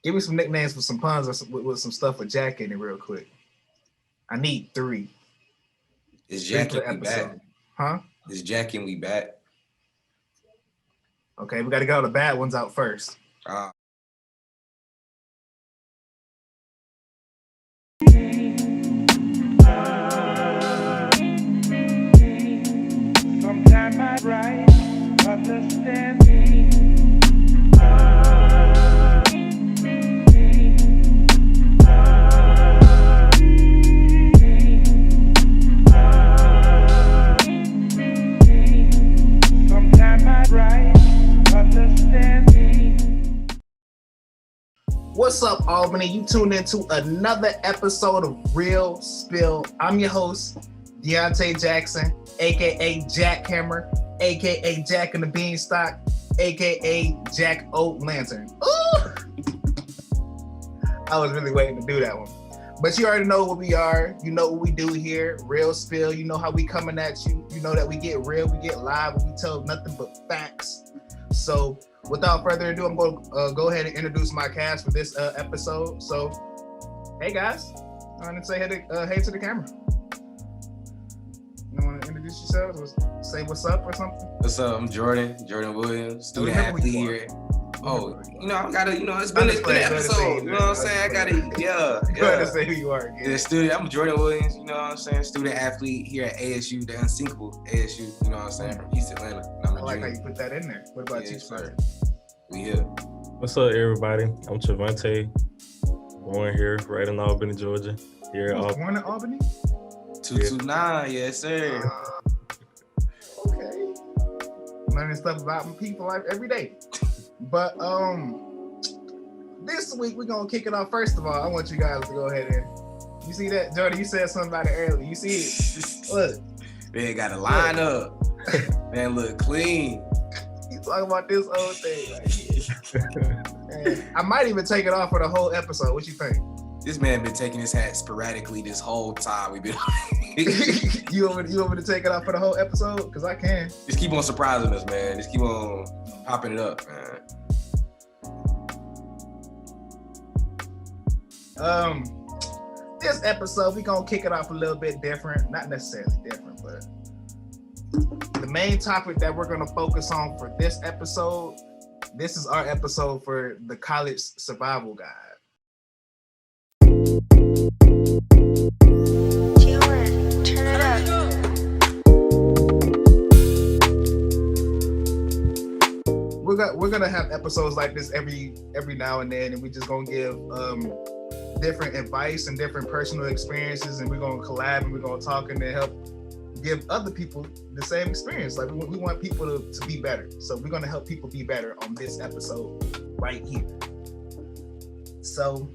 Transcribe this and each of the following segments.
Give me some nicknames with some puns or with some stuff with Jack in it real quick. I need 3. Is Jack and we back? Huh? Is Jack and we back? Okay, we got to get all the bad ones out first. Sometimes I write, understand me. What's up, Albany? You tuned into another episode of Real Spill. I'm your host, Deonte Jackson, aka Jackhammer, aka Jack and the Beanstalk, aka Jack O' Lantern. Ooh! I was really waiting to do that one. But you already know what we are. You know what we do here. Real Spill. You know how we coming at you. You know that we get real, we get live, and we tell nothing but facts. So without further ado, I'm going to go ahead and introduce my cast for this episode. So, hey guys, I want to say hey to the camera. You want to introduce yourselves? Say what's up or something? What's up? I'm Jordan Williams, student athlete here. Oh, it's been an episode. You know what I'm saying? I gotta, Go ahead and say who you are again. I'm Jordan Williams. You know what I'm saying? Student athlete here at ASU, the unsinkable ASU. You know what I'm saying? From East Atlanta. I like how you put that in there. What about you, sir? We here. What's up, everybody? I'm Trevante. Born here, right in Albany, Georgia. Here, born in Albany? 229, yes, sir. Okay. Learning stuff about my people life every day. But this week we're gonna kick it off. First of all, I want you guys to go ahead and you see that, Jordan. You said something about it earlier. You see it? Look, man, got to line up. Man, look clean. You talking about this whole thing right here. Man, I might even take it off for the whole episode. What you think? This man been taking his hat sporadically this whole time we've been. you want me to take it off for the whole episode? Because I can. Just keep on surprising us, man. Just keep on popping it up, man. This episode we gonna kick it off a little bit different. Not necessarily different, but the main topic that we're gonna focus on for this episode. This is our episode for the college survival guide. We're gonna have episodes like this every now and then, and we just gonna give different advice and different personal experiences, and we're gonna collab and we're gonna talk and then help give other people the same experience. Like we want people to be better, so we're gonna help people be better on this episode right here. So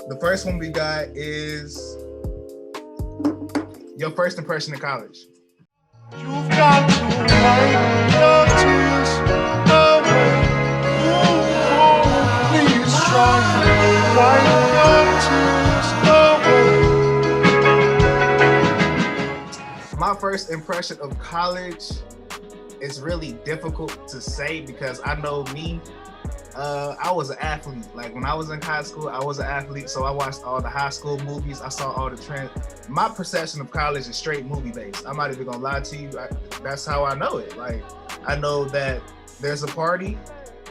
the first one we got is your first impression of college. You've got to wipe your tears away. Ooh, please try and wipe your tears away. My first impression of college is really difficult to say because I know me. I was an athlete. Like when I was in high school, I was an athlete. So I watched all the high school movies. I saw all the trends. My perception of college is straight movie based. I'm not even gonna lie to you. That's how I know it. Like I know that there's a party.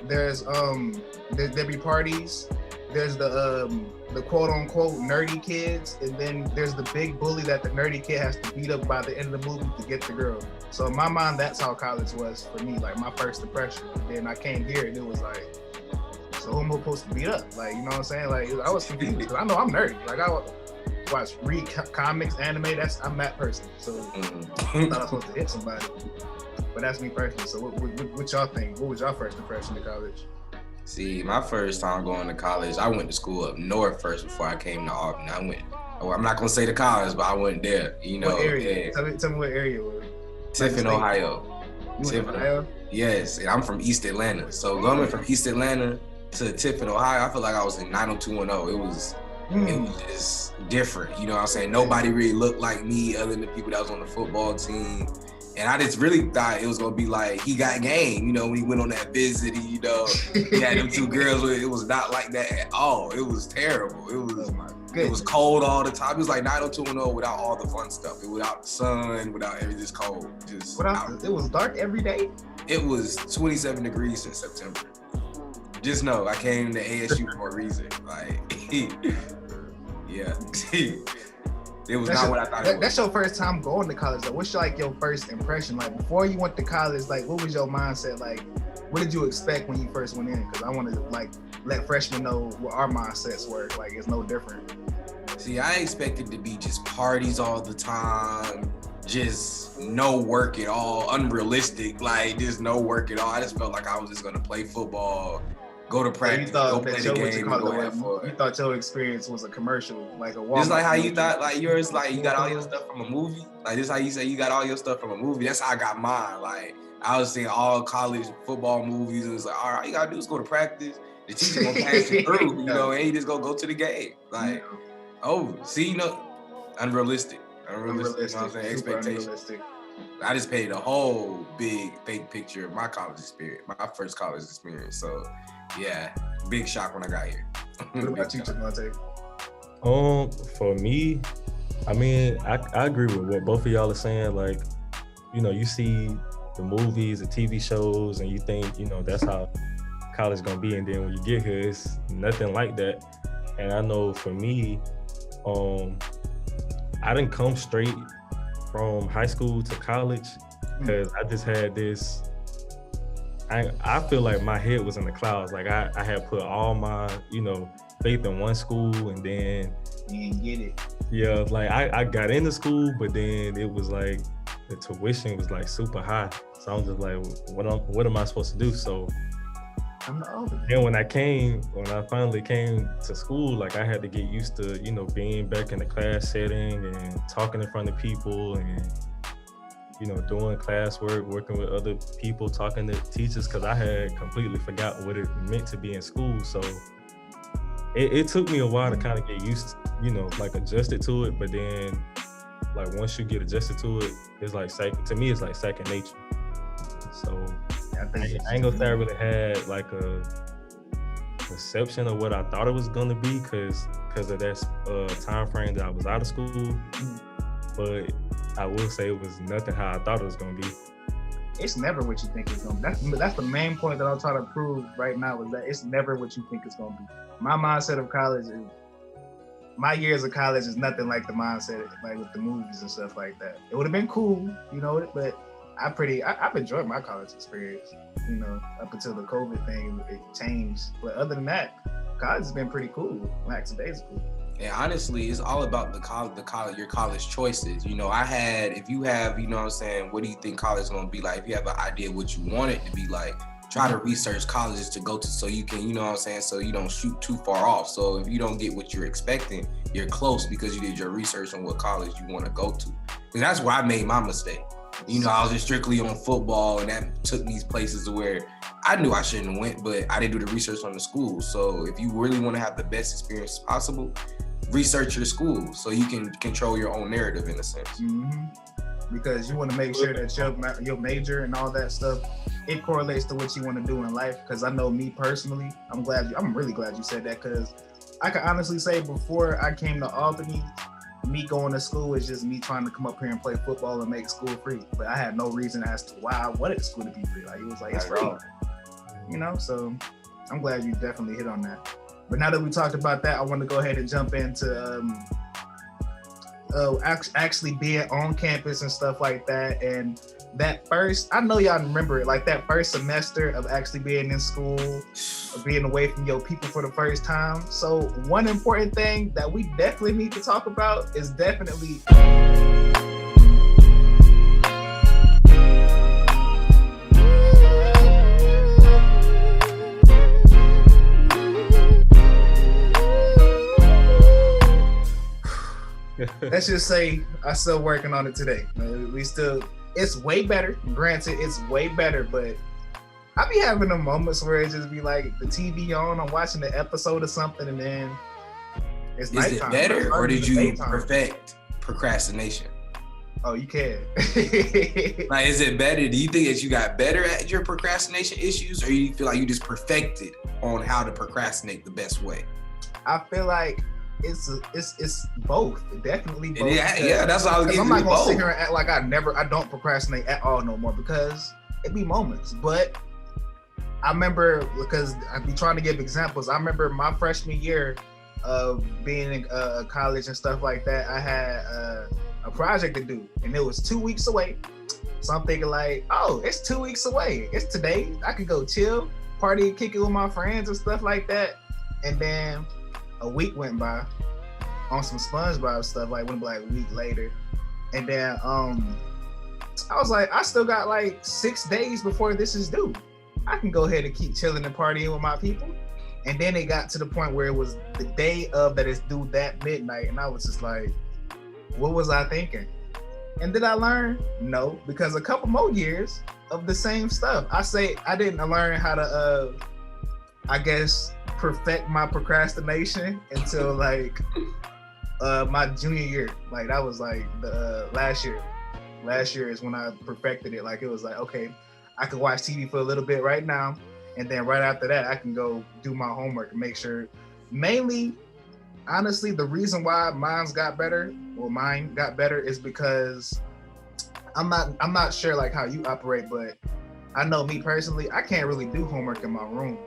There's there be parties. There's the quote unquote nerdy kids, and then there's the big bully that the nerdy kid has to beat up by the end of the movie to get the girl. So in my mind, that's how college was for me. Like my first impression. And then I came here and it was like, so who am I supposed to beat up? Like, you know what I'm saying? Like, I was confused because I know I'm nerdy. Like, I read comics, anime. I'm that person. So I thought I was supposed to hit somebody. But that's me personally. So what y'all think? What was your first impression of college? See, my first time going to college, I went to school up north first before I came to Albany. I'm not gonna say the college, but I went there. You know, what area? Yeah. Tell me what area it was. Tiffin, Ohio. You went to Ohio? Yes, and I'm from East Atlanta. So going from East Atlanta to Tiffin, Ohio, I feel like I was in 90210. It was just different. You know what I'm saying? Nobody really looked like me other than the people that was on the football team. And I just really thought it was gonna be like He Got Game, you know, when he went on that visit, you know, he had them two girls. It was not like that at all. It was terrible. It was cold all the time. It was like 90210 without all the fun stuff. Without the sun, without everything, just cold. It was dark every day. It was 27 degrees in September. Just know I came to ASU for a reason. Like, yeah. It was not what I thought it was. That's your first time going to college, though. What's like your first impression? Like, before you went to college, like, what was your mindset? Like, what did you expect when you first went in? Because I want to, like, let freshmen know what our mindsets were. Like, it's no different. See, I expected to be just parties all the time, just no work at all, unrealistic, like, just no work at all. I just felt like I was just going to play football, go to practice, go play the game, and go have fun. You thought your experience was a commercial, like a Walmart. Just like how you thought, like, yours, like, you got all your stuff from a movie. Like, this how you say you got all your stuff from a movie. That's how I got mine. Like, I was seeing all college football movies, and it's like, all you got to do is go to practice. The teacher going to pass you through, you know, and you just go to the game. Like, see, you know, unrealistic. You know what I'm saying? Expectations. I just painted a whole big fake picture of my college experience, my first college experience. So, yeah, big shock when I got here. What about you, Deonte? For me, I mean, I agree with what both of y'all are saying. Like, you know, you see the movies, the TV shows, and you think, you know, that's how college is gonna be. And then when you get here, it's nothing like that. And I know for me, I didn't come straight from high school to college because I just had this, I feel like my head was in the clouds. Like I had put all my, you know, faith in one school, and then you didn't get it. Yeah, like I got into school, but then it was like the tuition was like super high. So I'm just like, what am I supposed to do? So then when I finally came to school, like I had to get used to, you know, being back in the class setting and talking in front of people and, you know, doing classwork, working with other people, talking to teachers, because I had completely forgot what it meant to be in school. So it took me a while to kind of get used to, you know, like adjusted to it. But then like once you get adjusted to it, it's like to me, it's like second nature. So I ain't gonna say I really had like a perception of what I thought it was gonna be because of that time frame that I was out of school. But I will say it was nothing how I thought it was gonna be. It's never what you think it's gonna be. That's the main point that I'm trying to prove right now, is that it's never what you think it's gonna be. My mindset of college is, my years of college is nothing like the mindset like with the movies and stuff like that. It would have been cool, you know, but I've enjoyed my college experience, you know, up until the COVID thing, it changed. But other than that, college has been pretty cool, lackadaisical. Yeah, honestly, it's all about your college choices. You know, if you have, you know what I'm saying, what do you think college is going to be like? If you have an idea what you want it to be like, try to research colleges to go to so you can, you know what I'm saying, so you don't shoot too far off. So if you don't get what you're expecting, you're close because you did your research on what college you want to go to. And that's where I made my mistake. You know, I was just strictly on football, and that took me places where I knew I shouldn't have went, but I didn't do the research on the school. So if you really want to have the best experience possible, research your school so you can control your own narrative in a sense. Mm-hmm. Because you want to make sure that your major and all that stuff, it correlates to what you want to do in life. Because I know me personally, I'm really glad you said that, because I can honestly say before I came to Albany, me going to school is just me trying to come up here and play football and make school free. But I had no reason as to why I wanted school to be free. Like, it was like, it's free, you know? So I'm glad you definitely hit on that. But now that we talked about that, I want to go ahead and jump into actually being on campus and stuff like that. And that first, I know y'all remember it, like that first semester of actually being in school, of being away from your people for the first time. So one important thing that we definitely need to talk about is definitely let's just say I'm still working on it today. It's way better. Granted, it's way better, but I be having the moments where it just be like the TV on, I'm watching the episode or something, and then it's nighttime. Is it better, or did you perfect procrastination? Oh, you can. Like, is it better? Do you think that you got better at your procrastination issues, or you feel like you just perfected on how to procrastinate the best way? I feel like it's both. Definitely both. Yeah, that's what I was getting. I'm not gonna sit here and act like I don't procrastinate at all no more, because it be moments. But I remember, because I be trying to give examples. I remember my freshman year of being in college and stuff like that. I had a project to do, and it was 2 weeks away. So I'm thinking like, oh, it's 2 weeks away. It's today. I could go chill, party, kick it with my friends and stuff like that. And then a week went by on some SpongeBob stuff, like went like a week later. And then I was like, I still got like 6 days before this is due. I can go ahead and keep chilling and partying with my people. And then it got to the point where it was the day of that it's due that midnight. And I was just like, what was I thinking? And did I learn? No, because a couple more years of the same stuff. I didn't learn how to, I guess, perfect my procrastination until like my junior year. Like that was like the last year. Last year is when I perfected it. Like it was like, okay, I can watch TV for a little bit right now, and then right after that, I can go do my homework and make sure. Mainly, honestly, the reason why mine got better is because I'm not sure like how you operate, but I know me personally, I can't really do homework in my room.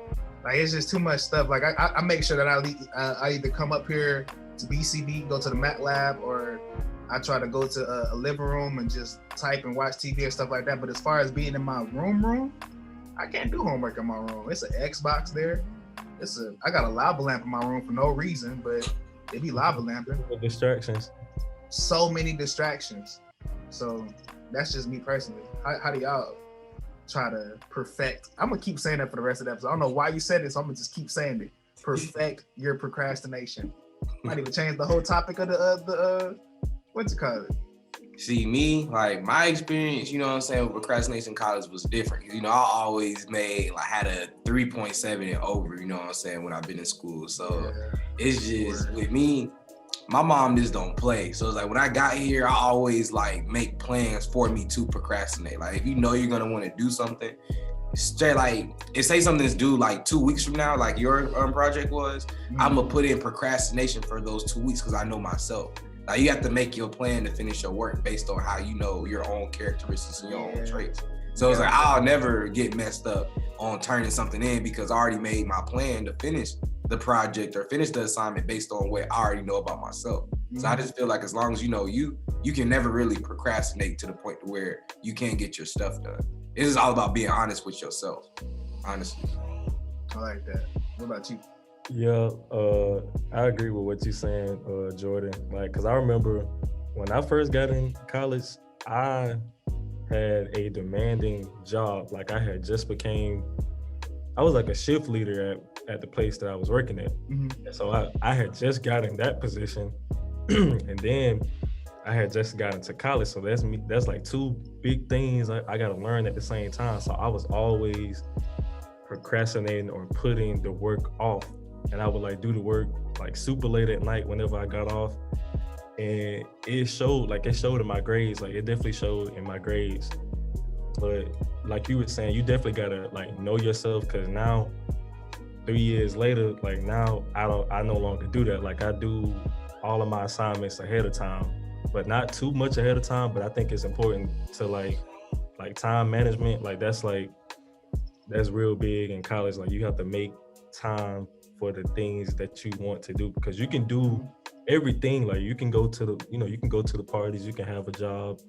Like it's just too much stuff. Like I make sure that I either come up here to BCB, go to the Mat Lab, or I try to go to a living room and just type and watch TV and stuff like that. But as far as being in my room, I can't do homework in my room. It's an Xbox there. I got a lava lamp in my room for no reason, but it be lava lamping. With distractions. So many distractions. So that's just me personally. How do y'all try to perfect? I'm gonna keep saying that for the rest of the episode. I don't know why you said it, so I'm gonna just keep saying it. Perfect your procrastination. Might even change the whole topic of the what you call it. See, me, like my experience, you know what I'm saying, with procrastination in college was different. You know, I always had a 3.7 and over, you know what I'm saying, when I've been in school. So it's just, with me, my mom just don't play. So it's like when I got here, I always like make plans for me to procrastinate. Like if you know you're gonna want to do something, straight like if say something's due like 2 weeks from now, like your project was, I'm gonna put in procrastination for those 2 weeks because I know myself. Like you have to make your plan to finish your work based on how you know your own characteristics and your own traits. So it's like I'll never get messed up on turning something in because I already made my plan to finish the project or finish the assignment based on what I already know about myself. So I just feel like as long as you know you can never really procrastinate to the point where you can't get your stuff done. It is all about being honest with yourself, honestly. I like that. What about you? Yeah, I agree with what you're saying, Jordan. Like, cause I remember when I first got in college, I had a demanding job. Like I was like a shift leader at the place that I was working at. And so I had just gotten that position and then I had just gotten to college. So that's like two big things I got to learn at the same time. So I was always procrastinating or putting the work off. And I would like do the work like super late at night whenever I got off. And it showed in my grades. Like it definitely showed in my grades. But like you were saying, you definitely gotta like know yourself, because now 3 years later, like now I no longer do that. Like I do all of my assignments ahead of time, but not too much ahead of time. But I think it's important to like time management. Like that's real big in college. Like you have to make time for the things that you want to do, because you can do everything. Like you can go to the parties, you can have a job,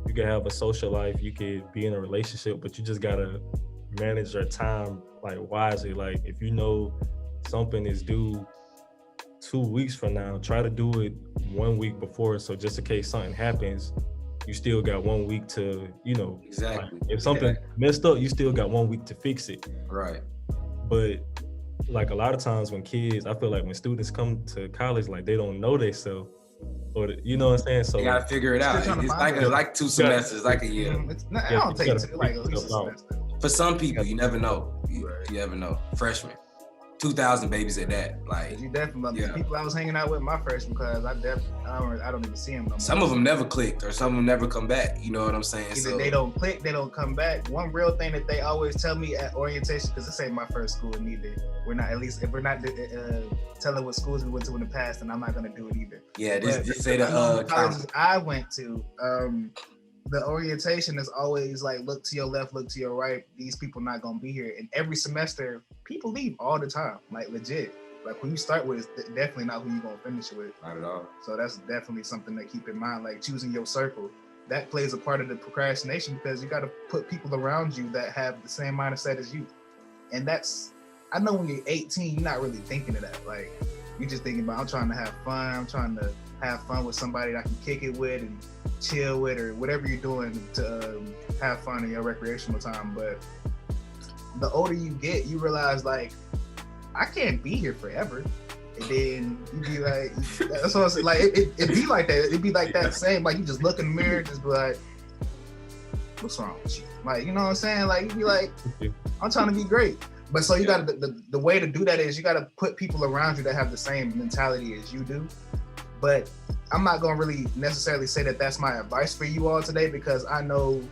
you can have a social life, you could be in a relationship, but you just gotta manage your time like wisely. Like if you know something is due 2 weeks from now, try to do it 1 week before, so just in case something happens, you still got 1 week to, exactly. Like, if something messed up, you still got 1 week to fix it. Right. But like a lot of times when kids, I feel like when students come to college, like they don't know themselves, or you know what I'm saying? So you gotta figure it out. It's like 2 semesters, like a year. I don't take it like at least a semester. For some people, you never know. You never know. Freshman. 2,000 babies at that. Like, you definitely, yeah. The people I was hanging out with my freshman class, I don't even see them no more. Some of them never clicked, or some of them never come back. You know what I'm saying? Either they don't click, they don't come back. One real thing that they always tell me at orientation, because this ain't my first school neither. We're not, at least if we're not telling what schools we went to in the past, then I'm not gonna do it either. Yeah, this say the colleges I went to. The orientation is always like, look to your left, look to your right. These people not gonna be here. And every semester, people leave all the time, like legit. Like who you start with is definitely not who you gonna finish with. Not at all. So that's definitely something to keep in mind. Like choosing your circle, that plays a part of the procrastination because you got to put people around you that have the same mindset as you. And that's, I know when you're 18, you're not really thinking of that. Like you're just thinking about, I'm trying to have fun. I'm trying to have fun with somebody that I can kick it with and chill with, or whatever you're doing to have fun in your recreational time. But the older you get, you realize like, I can't be here forever. And then you be like, that's what I said. Like it be like that. It'd be like that same, like you just look in the mirror, just be like, what's wrong with you? Like, you know what I'm saying? Like you be like, I'm trying to be great. But so you got the way to do that is you got to put people around you that have the same mentality as you do. But I'm not going to really necessarily say that that's my advice for you all today, because I know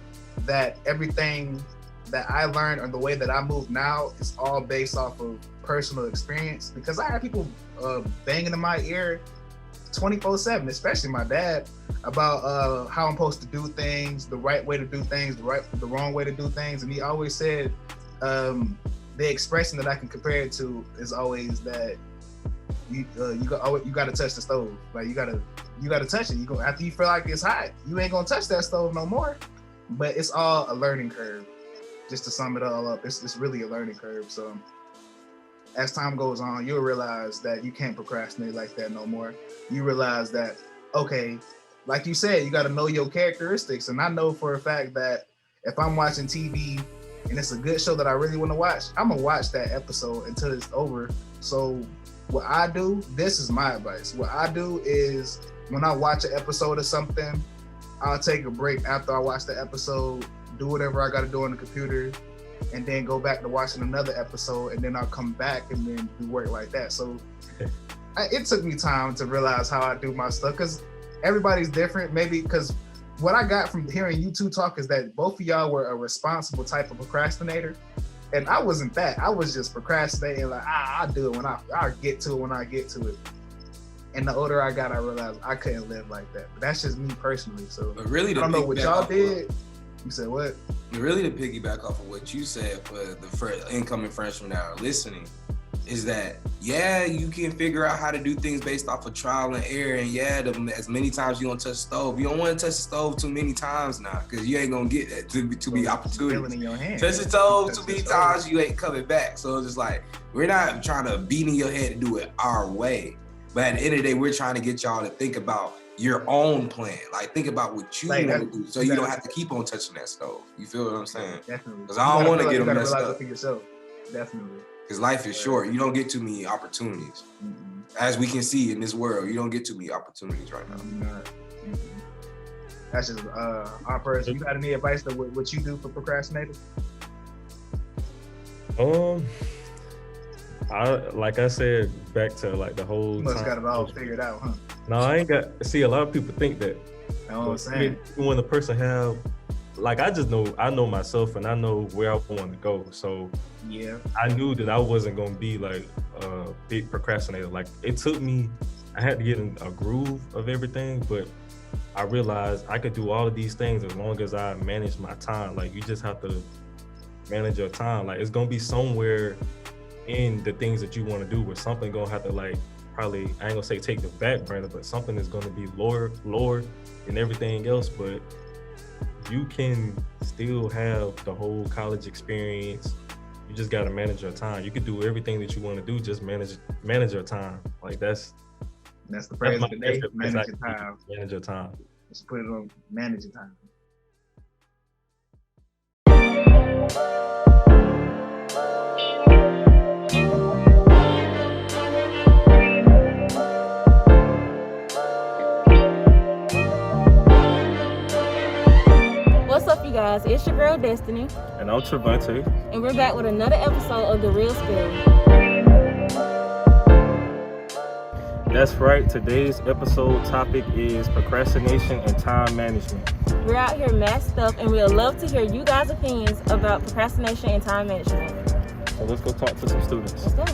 that everything that I learned or the way that I move now is all based off of personal experience, because I have people banging in my ear 24/7, especially my dad, about how I'm supposed to do things, the right way to do things, the wrong way to do things. And he always said the expression that I can compare it to is always that you got to touch the stove. Like you got to touch it. After you feel like it's hot, you ain't gonna touch that stove no more. But it's all a learning curve. Just to sum it all up, it's really a learning curve. So as time goes on, you'll realize that you can't procrastinate like that no more. You realize that, okay, like you said, you got to know your characteristics. And I know for a fact that if I'm watching TV and it's a good show that I really want to watch, I'm gonna watch that episode until it's over. So what I do, this is my advice. What I do is when I watch an episode of something, I'll take a break after I watch the episode, do whatever I got to do on the computer, and then go back to watching another episode, and then I'll come back and then do work like that. So it took me time to realize how I do my stuff, because everybody's different. Maybe because what I got from hearing you two talk is that both of y'all were a responsible type of procrastinator, and I wasn't that. I was just procrastinating, like I'll do it when I'll get to it when I get to it. And the older I got, I realized I couldn't live like that. But that's just me personally. So but really, I don't know what y'all did. You said what? Really, to piggyback off of what you said for the incoming freshmen that are listening, is that, yeah, you can figure out how to do things based off of trial and error. And yeah, as many times you don't touch the stove. You don't want to touch the stove too many times now, because you ain't going to get that to be opportunities. In your hand. Touch the stove too many times, you ain't coming back. So it's just like, we're not trying to beat in your head to do it our way. But at the end of the day, we're trying to get y'all to think about your own plan. Like, think about what you want to do, so you don't have to keep on touching that stove. You feel what I'm saying? Definitely. Because I don't want to get them messed up. For yourself. Definitely. Because life is short. You don't get too many opportunities. Mm-hmm. As we can see in this world, you don't get too many opportunities right now. Mm-hmm. That's just our person. You got any advice to what you do for procrastinating? Like I said, back to like the whole. You must got it all figured out, huh? No, I ain't got. See, a lot of people think that. I know what I'm saying. When the person have, like, I know myself, and I know where I want to go. So yeah, I knew that I wasn't gonna be like a big procrastinator. Like, it took me. I had to get in a groove of everything, but I realized I could do all of these things as long as I manage my time. Like, you just have to manage your time. Like, it's gonna be somewhere in the things that you want to do where something gonna have to, like, probably, I ain't gonna say take the back burner, but something is gonna be lower than everything else. But you can still have the whole college experience. You just gotta manage your time. You can do everything that you want to do, just manage your time. Like, that's the phrase of the day. Manage your time. Manage your time. Let's put it on manage your time. What's up, you guys? It's your girl Destiny. And I'm Trevante. And we're back with another episode of The Real Spill. That's right. Today's episode topic is procrastination and time management. We're out here masked up, and we'd love to hear you guys' opinions about procrastination and time management. So let's go talk to some students. Let's go.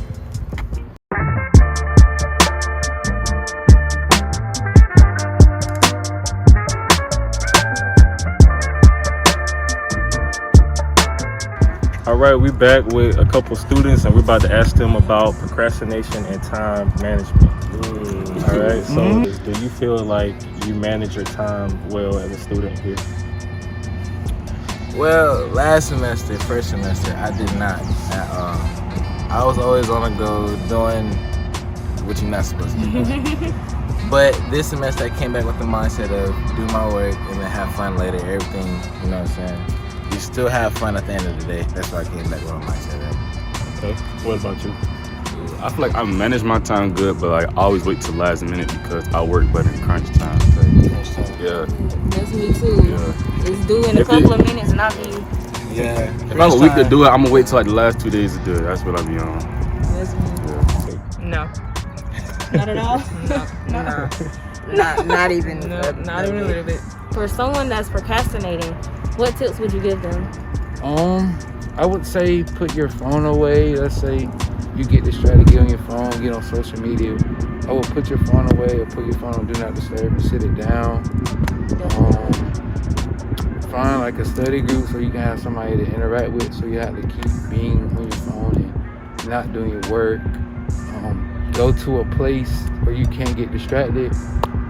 All right, we're back with a couple students, and we're about to ask them about procrastination and time management. All right, so do you feel like you manage your time well as a student here? Well, last semester, first semester, I did not at all. I was always on the go doing what you're not supposed to do. But this semester, I came back with the mindset of do my work and then have fun later. Everything, you know what I'm saying? You still have fun at the end of the day. That's why I came back with my mindset of. Okay, what about you? I feel like I manage my time good, but like I always wait till last minute because I work better in crunch time. So, yeah. That's me too. Yeah. It's due in a couple of minutes, and I'll be. Yeah. If I have a week to do it, I'm gonna wait till like the last 2 days to do it. That's what I be on. That's me. No. Not at all? No. Not even. No, not even a little bit. For someone that's procrastinating, what tips would you give them? I would say put your phone away. Let's say you get distracted, get on your phone, get on social media. I would put your phone away or put your phone on do not disturb and sit it down. Find like a study group so you can have somebody to interact with, so you have to keep being on your phone and not doing your work. Go to a place where you can't get distracted,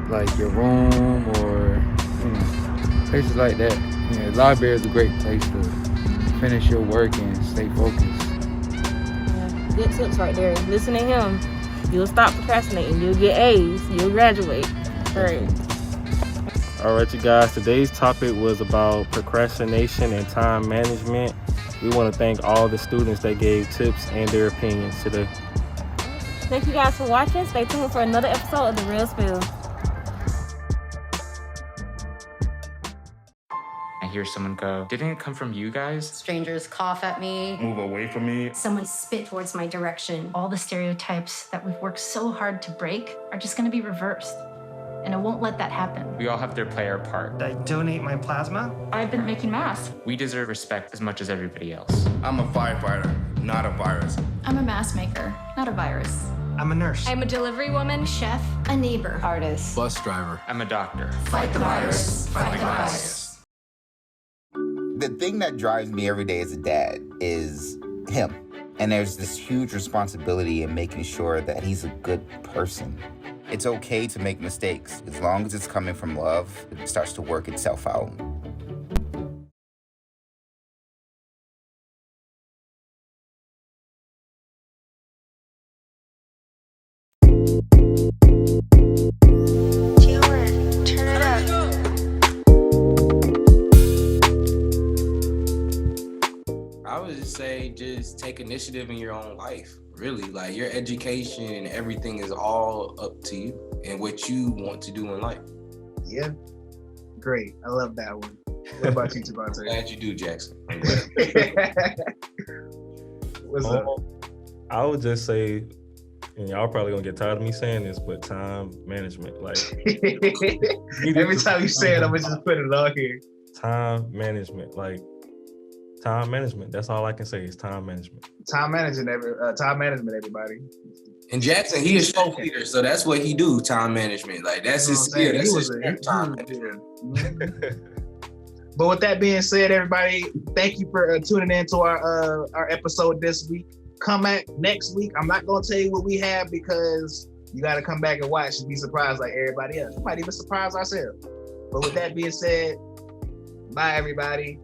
like your room or places like that. Library is a great place to finish your work and stay focused. Yeah, good tips right there. Listen to him. You'll stop procrastinating. You'll get A's. You'll graduate. Great. All right, you guys, today's topic was about procrastination and time management. We want to thank all the students that gave tips and their opinions today. Thank you guys for watching. Stay tuned for another episode of The Real Spill. I hear someone go, didn't it come from you guys? Strangers cough at me. Move away from me. Someone spit towards my direction. All the stereotypes that we've worked so hard to break are just gonna be reversed. And I won't let that happen. We all have to play our part. I donate my plasma. I've been making masks. We deserve respect as much as everybody else. I'm a firefighter, not a virus. I'm a mask maker, not a virus. I'm a nurse. I'm a delivery woman, chef, a neighbor, artist. Bus driver. I'm a doctor. Fight the virus. Fight the virus. The thing that drives me every day as a dad is him. And there's this huge responsibility in making sure that he's a good person. It's okay to make mistakes. As long as it's coming from love, it starts to work itself out. I would just say just take initiative in your own life. Really, like your education and everything is all up to you and what you want to do in life. Yeah, great. I love that one. What about you, Deonte? Glad you do, Jackson. What's up? I would just say, and y'all probably gonna get tired of me saying this, but time management. Like every time you say it, I'm gonna just put it on here. Time management, like time management. That's all I can say is time management. Time management, everybody. And Jackson, he is show leader, so that's what he do. Time management, like that's his skill. That's his time management. But with that being said, everybody, thank you for tuning in to our episode this week. Come back next week. I'm not gonna tell you what we have because you got to come back and watch and be surprised like everybody else. We might even surprise ourselves. But with that being said, bye everybody.